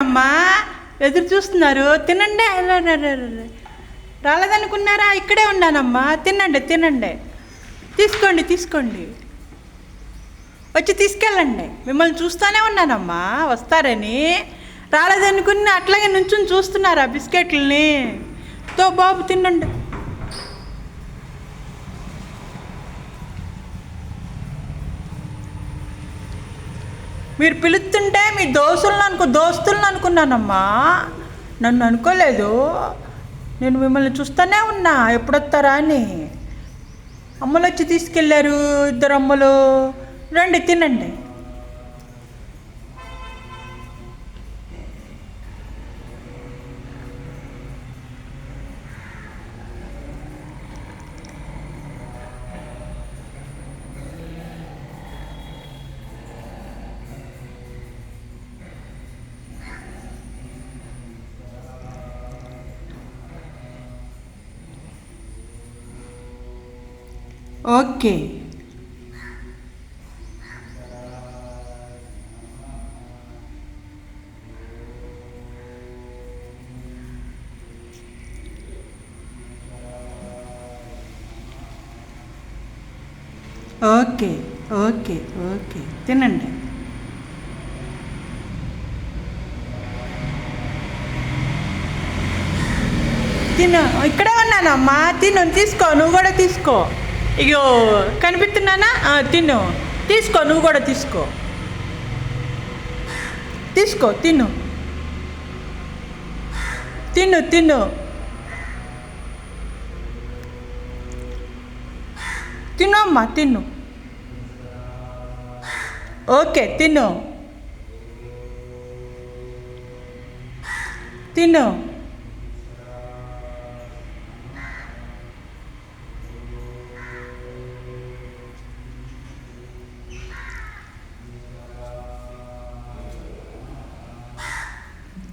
అమ్మా ఎదురు చూస్తున్నారు, తినండి. రాలేదనుకున్నారా? ఇక్కడే ఉన్నానమ్మా, తినండి తినండి. తీసుకోండి తీసుకోండి, వచ్చి తీసుకెళ్ళండి. మిమ్మల్ని చూస్తూనే ఉన్నానమ్మా, వస్తారని. రాలేదనుకుని అట్లాగే నుంచుని చూస్తున్నారా బిస్కెట్లని? తో బాబు తినండి. మీరు పిలుస్తుంటే మీ దోస్తులను అనుకున్నానమ్మా, నన్ను అనుకోలేదు. నేను మిమ్మల్ని చూస్తూనే ఉన్నా, ఎప్పుడొస్తారా అని. అమ్మలు వచ్చి తీసుకెళ్ళారు, ఇద్దరు అమ్మలు. రండి తినండి. ఓకే ఓకే ఓకే ఓకే తినండి. తిను, ఇక్కడే ఉన్నానమ్మా, తిను. తీసుకో, నువ్వు కూడా తీసుకో. ఇగో కనిపిస్తున్నానా? తిను, తీసుకో, నువ్వు కూడా తీసుకో. తీసుకో, తిను తిను తిను తిను అమ్మా, తిను. ఓకే, తిను తిను.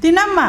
తినమ్మా.